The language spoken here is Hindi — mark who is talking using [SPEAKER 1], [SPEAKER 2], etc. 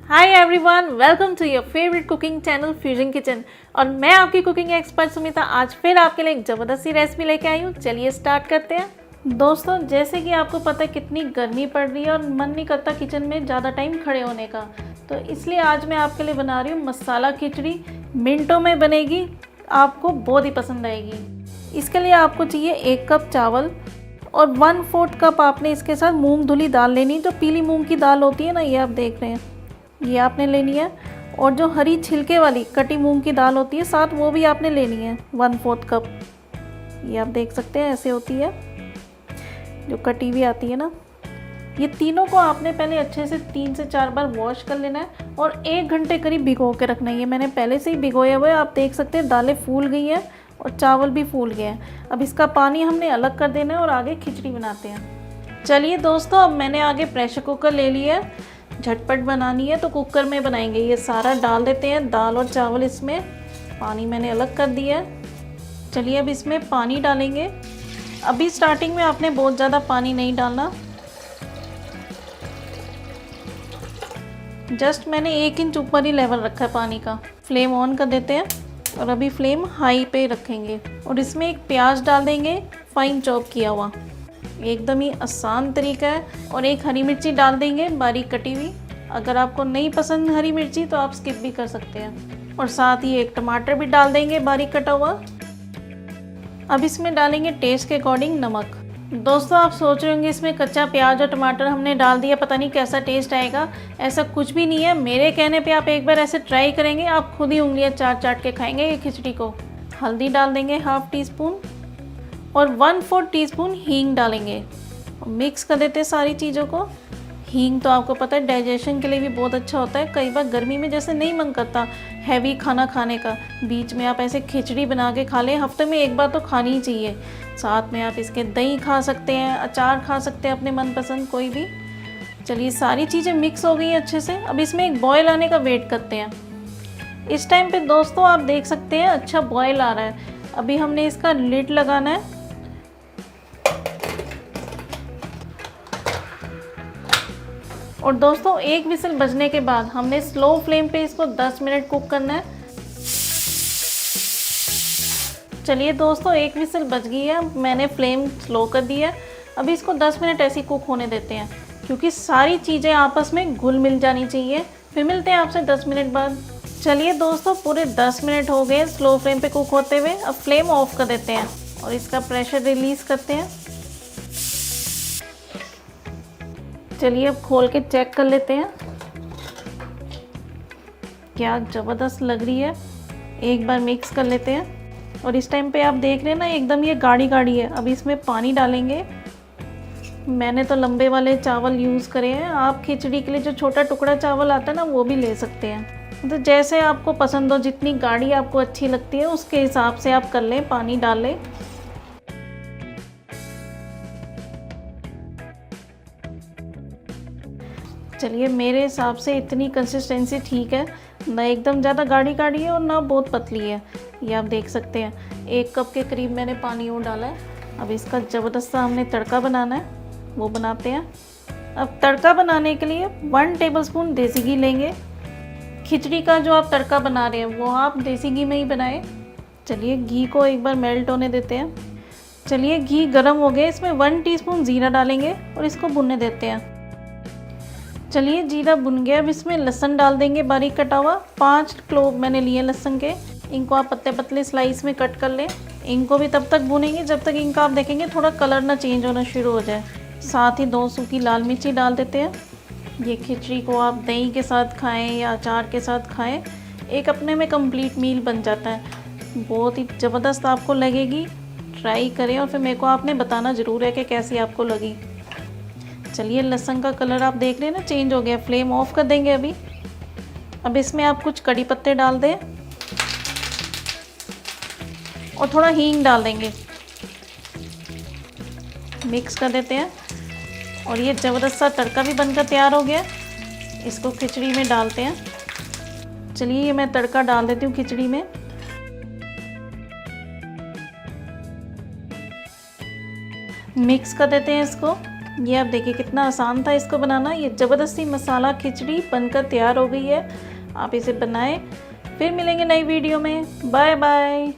[SPEAKER 1] Hi everyone, welcome to your favourite cooking channel fusion kitchen. और मैं आपकी कुकिंग एक्सपर्ट सुमिता आज फिर आपके लिए एक ज़बरदस्त सी रेसिपी लेके आई हूँ। चलिए स्टार्ट करते हैं। दोस्तों, जैसे कि आपको पता है कितनी गर्मी पड़ रही है और मन नहीं करता किचन में ज़्यादा टाइम खड़े होने का, तो इसलिए आज मैं आपके लिए बना रही हूँ मसाला खिचड़ी। मिनटों में बनेगी, आपको बहुत ही पसंद आएगी। इसके लिए आपको चाहिए 1 कप चावल और 1/4 कप आपने इसके साथ मूंग धुली दाल लेनी। जो पीली मूंग की दाल होती है ना, ये आप देख रहे हैं, ये आपने लेनी है। और जो हरी छिलके वाली कटी मूंग की दाल होती है साथ, वो भी आपने लेनी है 1/4 कप। ये आप देख सकते हैं ऐसे होती है, जो कटी हुई आती है ना। ये तीनों को आपने पहले अच्छे से 3 से 4 बार वॉश कर लेना है और 1 घंटे करीब भिगो के रखना है। ये मैंने पहले से ही भिगोए हुए, आप देख सकते हैं दालें फूल गई हैं और चावल भी फूल गए हैं। अब इसका पानी हमने अलग कर देना है और आगे खिचड़ी बनाते हैं। चलिए दोस्तों, अब मैंने आगे प्रेशर कुकर ले लिया है। झटपट बनानी है तो कुकर में बनाएंगे। ये सारा डाल देते हैं, दाल और चावल इसमें। पानी मैंने अलग कर दिया है। चलिए अब इसमें पानी डालेंगे। अभी स्टार्टिंग में आपने बहुत ज़्यादा पानी नहीं डालना, जस्ट मैंने 1 इंच ऊपर ही लेवल रखा है पानी का। फ्लेम ऑन कर देते हैं और अभी फ्लेम हाई पे रखेंगे। और इसमें एक प्याज डाल देंगे, फाइन चॉप किया हुआ। एकदम ही आसान तरीका है। और एक हरी मिर्ची डाल देंगे, बारीक कटी हुई। अगर आपको नहीं पसंद हरी मिर्ची तो आप स्किप भी कर सकते हैं। और साथ ही एक टमाटर भी डाल देंगे, बारीक कटा हुआ। अब इसमें डालेंगे टेस्ट के अकॉर्डिंग नमक। दोस्तों, आप सोच रहे होंगे इसमें कच्चा प्याज और टमाटर हमने डाल दिया, पता नहीं कैसा टेस्ट आएगा। ऐसा कुछ भी नहीं है। मेरे कहने पे आप एक बार ऐसे ट्राई करेंगे, आप खुद ही उंगलियां चाट चाट के खाएंगे ये खिचड़ी को। हल्दी डाल देंगे ½ टीस्पून और 1/4 टीस्पून हींग डालेंगे। मिक्स कर देते हैं सारी चीज़ों को। हींग तो आपको पता है डाइजेशन के लिए भी बहुत अच्छा होता है। कई बार गर्मी में जैसे नहीं मन करता हैवी खाना खाने का, बीच में आप ऐसे खिचड़ी बना के खा लें। हफ्ते में 1 बार तो खानी ही चाहिए। साथ में आप इसके दही खा सकते हैं, अचार खा सकते हैं अपने मनपसंद कोई भी। चलिए सारी चीज़ें मिक्स हो गई हैं अच्छे से। अब इसमें एक बॉयल आने का वेट करते हैं। इस टाइम पे दोस्तों आप देख सकते हैं अच्छा बॉयल आ रहा है। अभी हमने इसका लिड लगाना है। और दोस्तों, 1 विसल बजने के बाद हमने स्लो फ्लेम पे इसको 10 मिनट कुक करना है। चलिए दोस्तों, 1 विसल बज गई है, मैंने फ्लेम स्लो कर दिया है। अभी इसको 10 मिनट ऐसे कुक होने देते हैं, क्योंकि सारी चीज़ें आपस में घुल मिल जानी चाहिए। फिर मिलते हैं आपसे 10 मिनट बाद। चलिए दोस्तों, पूरे 10 मिनट हो गए स्लो फ्लेम पे कुक होते हुए। अब फ्लेम ऑफ कर देते हैं और इसका प्रेशर रिलीज़ करते हैं। चलिए अब खोल के चेक कर लेते हैं। क्या ज़बरदस्त लग रही है। एक बार मिक्स कर लेते हैं। और इस टाइम पे आप देख रहे हैं ना, एकदम ये गाढ़ी गाढ़ी है। अब इसमें पानी डालेंगे। मैंने तो लंबे वाले चावल यूज़ करे हैं। आप खिचड़ी के लिए जो छोटा टुकड़ा चावल आता है ना, वो भी ले सकते हैं। तो जैसे आपको पसंद हो, जितनी गाढ़ी आपको अच्छी लगती है उसके हिसाब से आप कर लें, पानी डाल लें। चलिए मेरे हिसाब से इतनी कंसिस्टेंसी ठीक है, ना एकदम ज़्यादा गाढ़ी गाढ़ी है और ना बहुत पतली है। ये आप देख सकते हैं 1 कप के करीब मैंने पानी और डाला है। अब इसका ज़बरदस्त सा हमने तड़का बनाना है, वो बनाते हैं। अब तड़का बनाने के लिए 1 टेबलस्पून देसी घी लेंगे। खिचड़ी का जो आप तड़का बना रहे हैं वो आप देसी घी में ही बनाएं। चलिए घी को एक बार मेल्ट होने देते हैं। चलिए घी गर्म हो गया, इसमें 1 टीस्पून ज़ीरा डालेंगे और इसको भुनने देते हैं। चलिए जीरा भुन गया। अब इसमें लहसुन डाल देंगे, बारीक कटा हुआ। 5 क्लोव मैंने लिए लहसुन के। इनको आप पतले पतले स्लाइस में कट कर लें। इनको भी तब तक भुनेंगे जब तक इनका आप देखेंगे थोड़ा कलर ना चेंज होना शुरू हो जाए। साथ ही 2 सूखी लाल मिर्ची डाल देते हैं। ये खिचड़ी को आप दही के साथ खाएं या अचार के साथ खाएं, एक अपने में कंप्लीट मील बन जाता है। बहुत ही ज़बरदस्त आपको लगेगी। ट्राई करें और फिर मेरे को आपने बताना ज़रूर है कि कैसी आपको लगी। चलिए लहसुन का कलर आप देख रहे हैं ना, चेंज हो गया। फ्लेम ऑफ कर देंगे अभी। अब इसमें आप कुछ कड़ी पत्ते डाल दें और थोड़ा हींग डाल देंगे। मिक्स कर देते हैं और ये ज़बरदस्त सा तड़का भी बनकर तैयार हो गया। इसको खिचड़ी में डालते हैं। चलिए ये मैं तड़का डाल देती हूँ खिचड़ी में। मिक्स कर देते हैं इसको। ये आप देखिए कितना आसान था इसको बनाना। ये ज़बरदस्ती मसाला खिचड़ी बनकर तैयार हो गई है। आप इसे बनाएं। फिर मिलेंगे नई वीडियो में। Bye bye.